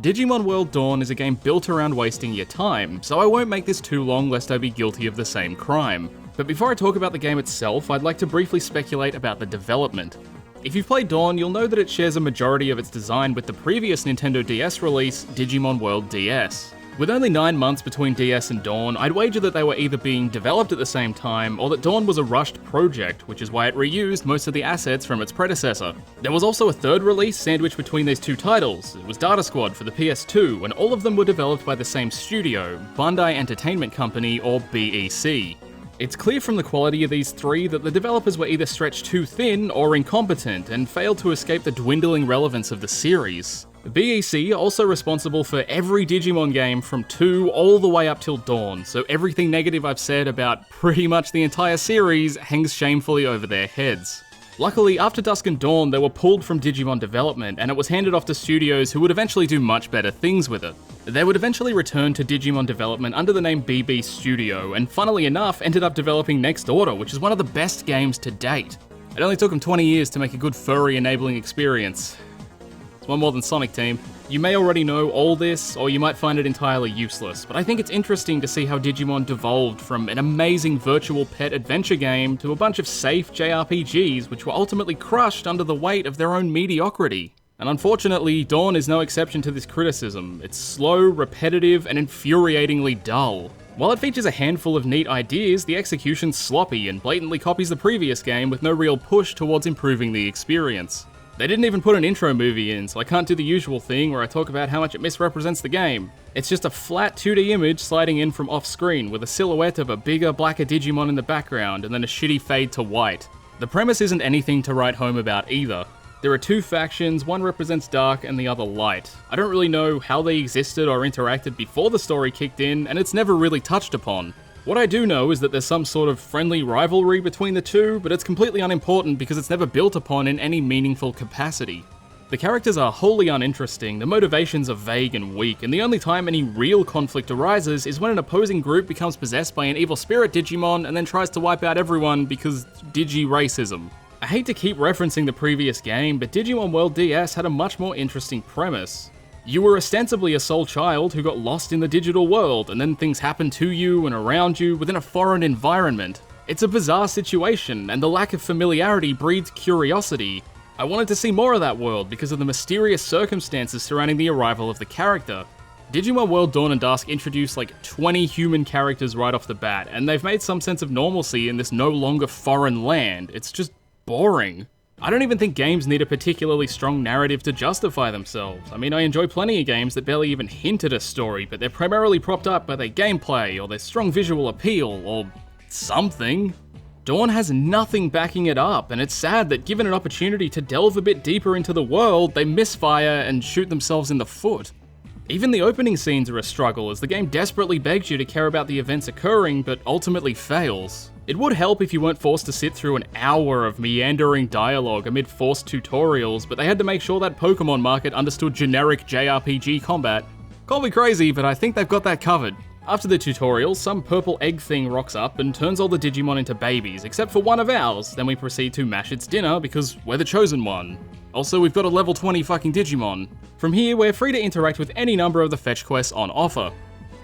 Digimon World Dawn is a game built around wasting your time, so I won't make this too long lest I be guilty of the same crime. But before I talk about the game itself, I'd like to briefly speculate about the development. If you've played Dawn, you'll know that it shares a majority of its design with the previous Nintendo DS release, Digimon World DS. With only 9 months between DS and Dawn, I'd wager that they were either being developed at the same time, or that Dawn was a rushed project, which is why it reused most of the assets from its predecessor. There was also a third release sandwiched between these two titles. It was Data Squad for the PS2, and all of them were developed by the same studio, Bandai Entertainment Company, or BEC. It's clear from the quality of these three that the developers were either stretched too thin or incompetent, and failed to escape the dwindling relevance of the series. BEC are also responsible for every Digimon game from 2 all the way up till Dawn, so everything negative I've said about pretty much the entire series hangs shamefully over their heads. Luckily, after Dusk and Dawn, they were pulled from Digimon development, and it was handed off to studios who would eventually do much better things with it. They would eventually return to Digimon development under the name BB Studio, and funnily enough, ended up developing Next Order, which is one of the best games to date. It only took them 20 years to make a good furry enabling experience. One more than Sonic Team. You may already know all this, or you might find it entirely useless, but I think it's interesting to see how Digimon devolved from an amazing virtual pet adventure game to a bunch of safe JRPGs which were ultimately crushed under the weight of their own mediocrity. And unfortunately, Dawn is no exception to this criticism. It's slow, repetitive, and infuriatingly dull. While it features a handful of neat ideas, the execution's sloppy and blatantly copies the previous game with no real push towards improving the experience. They didn't even put an intro movie in, so I can't do the usual thing where I talk about how much it misrepresents the game. It's just a flat 2D image sliding in from off-screen with a silhouette of a bigger, blacker Digimon in the background and then a shitty fade to white. The premise isn't anything to write home about either. There are 2 factions, one represents dark and the other light. I don't really know how they existed or interacted before the story kicked in, and it's never really touched upon. What I do know is that there's some sort of friendly rivalry between the two, but it's completely unimportant because it's never built upon in any meaningful capacity. The characters are wholly uninteresting, the motivations are vague and weak, and the only time any real conflict arises is when an opposing group becomes possessed by an evil spirit Digimon and then tries to wipe out everyone because Digi-racism. I hate to keep referencing the previous game, but Digimon World DS had a much more interesting premise. You were ostensibly a sole child who got lost in the digital world, and then things happened to you and around you within a foreign environment. It's a bizarre situation, and the lack of familiarity breeds curiosity. I wanted to see more of that world because of the mysterious circumstances surrounding the arrival of the character. Digimon World Dawn and Dusk introduced like 20 human characters right off the bat, and they've made some sense of normalcy in this no longer foreign land. It's just boring. I don't even think games need a particularly strong narrative to justify themselves. I mean, I enjoy plenty of games that barely even hint at a story, but they're primarily propped up by their gameplay, or their strong visual appeal, or something. Dawn has nothing backing it up, and it's sad that given an opportunity to delve a bit deeper into the world, they misfire and shoot themselves in the foot. Even the opening scenes are a struggle, as the game desperately begs you to care about the events occurring, but ultimately fails. It would help if you weren't forced to sit through an hour of meandering dialogue amid forced tutorials, but they had to make sure that Pokemon market understood generic JRPG combat. Call me crazy, but I think they've got that covered. After the tutorial, some purple egg thing rocks up and turns all the Digimon into babies, except for one of ours. Then we proceed to mash its dinner because we're the chosen one. Also, we've got a level 20 fucking Digimon. From here, we're free to interact with any number of the fetch quests on offer.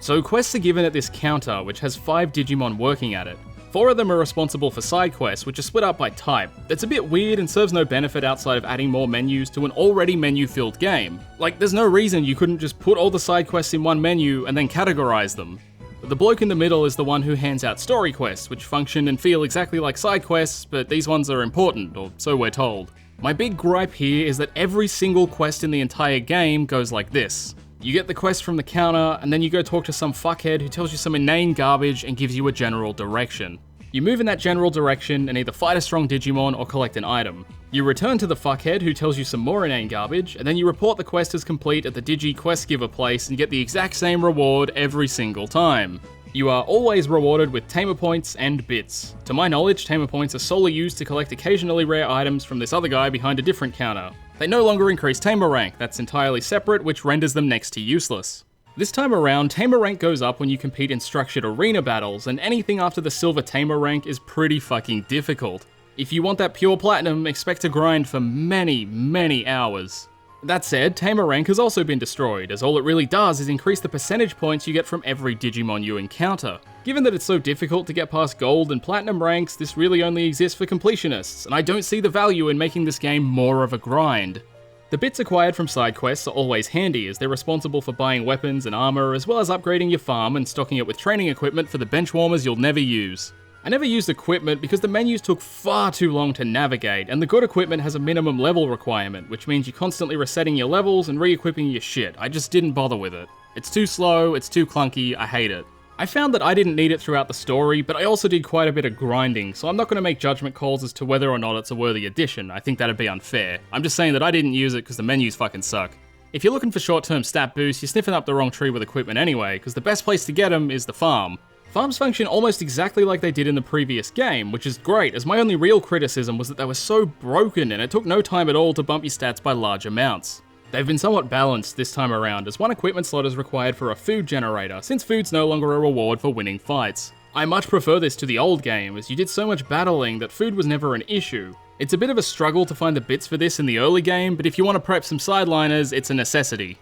So quests are given at this counter, which has 5 Digimon working at it. 4 of them are responsible for side quests, which are split up by type. That's a bit weird and serves no benefit outside of adding more menus to an already menu-filled game. Like, there's no reason you couldn't just put all the side quests in one menu and then categorize them. The bloke in the middle is the one who hands out story quests, which function and feel exactly like side quests, but these ones are important, or so we're told. My big gripe here is that every single quest in the entire game goes like this. You get the quest from the counter, and then you go talk to some fuckhead who tells you some inane garbage and gives you a general direction. You move in that general direction and either fight a strong Digimon or collect an item. You return to the fuckhead who tells you some more inane garbage, and then you report the quest as complete at the Digi Quest Giver place and get the exact same reward every single time. You are always rewarded with Tamer Points and Bits. To my knowledge, Tamer Points are solely used to collect occasionally rare items from this other guy behind a different counter. They no longer increase Tamer rank, that's entirely separate, which renders them next to useless. This time around, Tamer rank goes up when you compete in structured arena battles, and anything after the silver Tamer rank is pretty fucking difficult. If you want that pure platinum, expect to grind for many, many hours. That said, Tamer rank has also been destroyed, as all it really does is increase the percentage points you get from every Digimon you encounter. Given that it's so difficult to get past gold and platinum ranks, this really only exists for completionists, and I don't see the value in making this game more of a grind. The bits acquired from side quests are always handy, as they're responsible for buying weapons and armor, as well as upgrading your farm and stocking it with training equipment for the benchwarmers you'll never use. I never used equipment because the menus took far too long to navigate, and the good equipment has a minimum level requirement, which means you're constantly resetting your levels and re-equipping your shit. I just didn't bother with it. It's too slow, it's too clunky, I hate it. I found that I didn't need it throughout the story, but I also did quite a bit of grinding, so I'm not going to make judgment calls as to whether or not it's a worthy addition. I think that'd be unfair. I'm just saying that I didn't use it because the menus fucking suck. If you're looking for short-term stat boosts, you're sniffing up the wrong tree with equipment anyway, because the best place to get them is the farm. Farms function almost exactly like they did in the previous game, which is great, as my only real criticism was that they were so broken and it took no time at all to bump your stats by large amounts. They've been somewhat balanced this time around, as one equipment slot is required for a food generator, since food's no longer a reward for winning fights. I much prefer this to the old game, as you did so much battling that food was never an issue. It's a bit of a struggle to find the bits for this in the early game, but if you want to prep some sideliners, it's a necessity.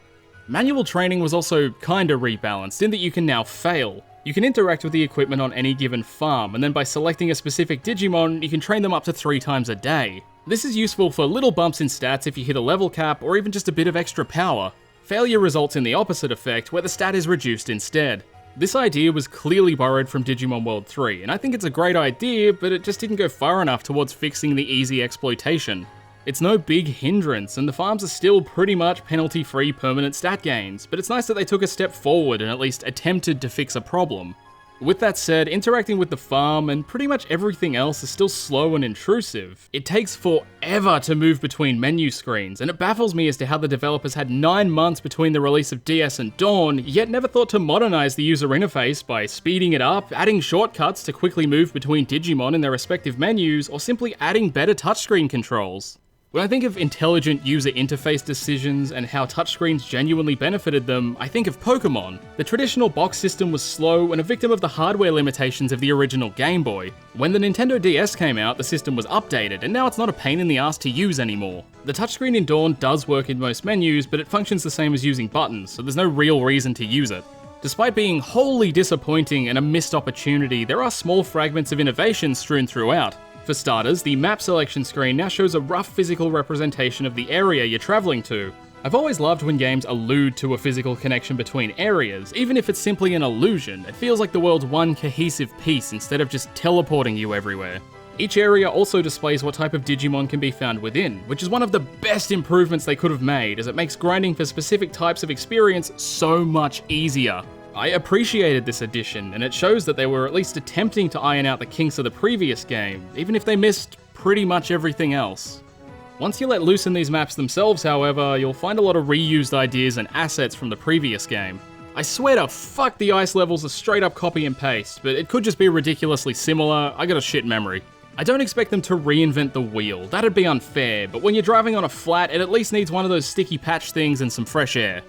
Manual training was also kinda rebalanced, in that you can now fail. You can interact with the equipment on any given farm, and then by selecting a specific Digimon, you can train them up to 3 times a day. This is useful for little bumps in stats if you hit a level cap, or even just a bit of extra power. Failure results in the opposite effect, where the stat is reduced instead. This idea was clearly borrowed from Digimon World 3, and I think it's a great idea, but it just didn't go far enough towards fixing the easy exploitation. It's no big hindrance, and the farms are still pretty much penalty-free permanent stat gains, but it's nice that they took a step forward and at least attempted to fix a problem. With that said, interacting with the farm and pretty much everything else is still slow and intrusive. It takes forever to move between menu screens, and it baffles me as to how the developers had 9 months between the release of DS and Dawn, yet never thought to modernize the user interface by speeding it up, adding shortcuts to quickly move between Digimon in their respective menus, or simply adding better touchscreen controls. When I think of intelligent user interface decisions and how touchscreens genuinely benefited them, I think of Pokemon. The traditional box system was slow and a victim of the hardware limitations of the original Game Boy. When the Nintendo DS came out, the system was updated, and now it's not a pain in the ass to use anymore. The touchscreen in Dawn does work in most menus, but it functions the same as using buttons, so there's no real reason to use it. Despite being wholly disappointing and a missed opportunity, there are small fragments of innovation strewn throughout. For starters, the map selection screen now shows a rough physical representation of the area you're travelling to. I've always loved when games allude to a physical connection between areas, even if it's simply an illusion. It feels like the world's one cohesive piece instead of just teleporting you everywhere. Each area also displays what type of Digimon can be found within, which is one of the best improvements they could have made, as it makes grinding for specific types of experience so much easier. I appreciated this addition, and it shows that they were at least attempting to iron out the kinks of the previous game, even if they missed pretty much everything else. Once you let loose in these maps themselves, however, you'll find a lot of reused ideas and assets from the previous game. I swear to fuck the ice levels are straight up copy and paste, but it could just be ridiculously similar. I got a shit memory. I don't expect them to reinvent the wheel, that'd be unfair, but when you're driving on a flat, it at least needs one of those sticky patch things and some fresh air.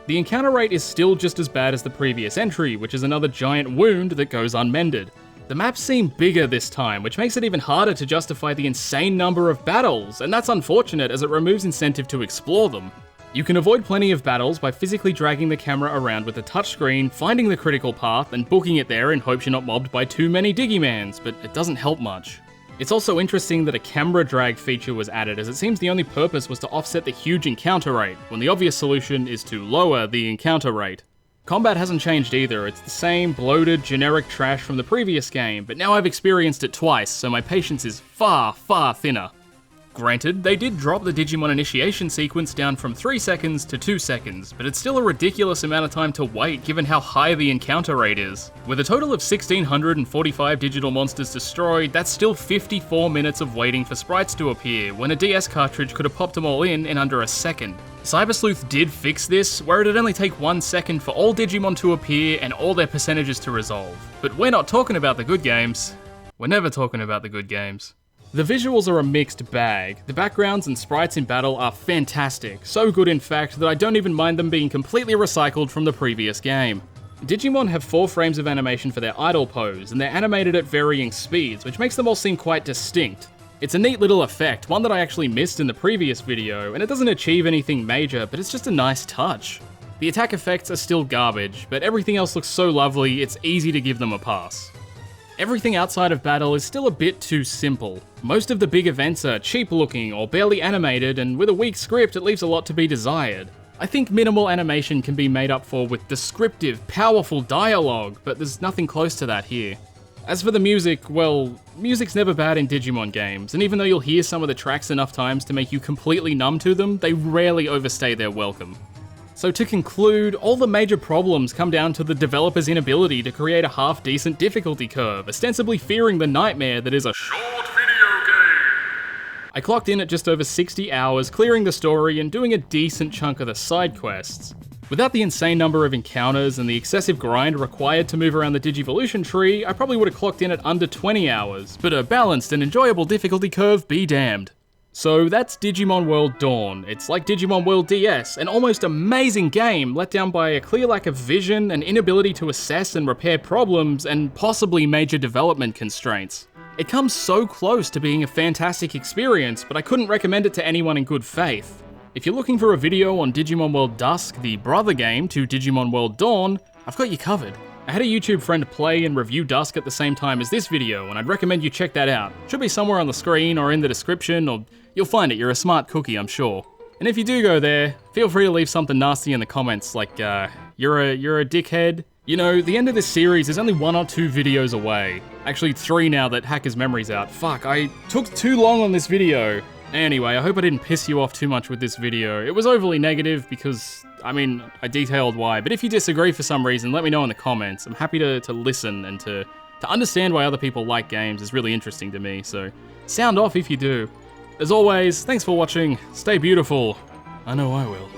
The encounter rate is still just as bad as the previous entry, which is another giant wound that goes unmended. The maps seem bigger this time, which makes it even harder to justify the insane number of battles, and that's unfortunate as it removes incentive to explore them. You can avoid plenty of battles by physically dragging the camera around with a touchscreen, finding the critical path, and booking it there in hopes you're not mobbed by too many Digimans, but it doesn't help much. It's also interesting that a camera drag feature was added, as it seems the only purpose was to offset the huge encounter rate, when the obvious solution is to lower the encounter rate. Combat hasn't changed either, it's the same bloated, generic trash from the previous game, but now I've experienced it twice, so my patience is far, far thinner. Granted, they did drop the Digimon initiation sequence down from 3 seconds to 2 seconds, but it's still a ridiculous amount of time to wait given how high the encounter rate is. With a total of 1,645 digital monsters destroyed, that's still 54 minutes of waiting for sprites to appear, when a DS cartridge could have popped them all in under a second. Sleuth did fix this, where it'd only take 1 second for all Digimon to appear and all their percentages to resolve. But we're not talking about the good games. We're never talking about the good games. The visuals are a mixed bag. The backgrounds and sprites in battle are fantastic, so good in fact that I don't even mind them being completely recycled from the previous game. Digimon have 4 frames of animation for their idle pose, and they're animated at varying speeds, which makes them all seem quite distinct. It's a neat little effect, one that I actually missed in the previous video, and it doesn't achieve anything major, but it's just a nice touch. The attack effects are still garbage, but everything else looks so lovely, it's easy to give them a pass. Everything outside of battle is still a bit too simple. Most of the big events are cheap looking or barely animated, and with a weak script it leaves a lot to be desired. I think minimal animation can be made up for with descriptive, powerful dialogue, but there's nothing close to that here. As for the music, well, music's never bad in Digimon games, and even though you'll hear some of the tracks enough times to make you completely numb to them, they rarely overstay their welcome. So to conclude, all the major problems come down to the developer's inability to create a half-decent difficulty curve, ostensibly fearing the nightmare that is a short video game. I clocked in at just over 60 hours, clearing the story and doing a decent chunk of the side quests. Without the insane number of encounters and the excessive grind required to move around the Digivolution tree, I probably would have clocked in at under 20 hours, but a balanced and enjoyable difficulty curve be damned. So that's Digimon World Dawn. It's like Digimon World DS, an almost amazing game let down by a clear lack of vision, an inability to assess and repair problems, and possibly major development constraints. It comes so close to being a fantastic experience, but I couldn't recommend it to anyone in good faith. If you're looking for a video on Digimon World Dusk, the brother game to Digimon World Dawn, I've got you covered. I had a YouTube friend play and review Dusk at the same time as this video, and I'd recommend you check that out. Should be somewhere on the screen or in the description, or you'll find it, you're a smart cookie, I'm sure. And if you do go there, feel free to leave something nasty in the comments, like, you're a dickhead. You know, the end of this series is only 1 or 2 videos away. Actually 3 now that Hacker's memory's out. Fuck, I took too long on this video. Anyway, I hope I didn't piss you off too much with this video. It was overly negative because, I mean, I detailed why, but if you disagree for some reason, let me know in the comments. I'm happy to listen and to understand why other people like games is really interesting to me, so sound off if you do. As always, thanks for watching, stay beautiful. I know I will.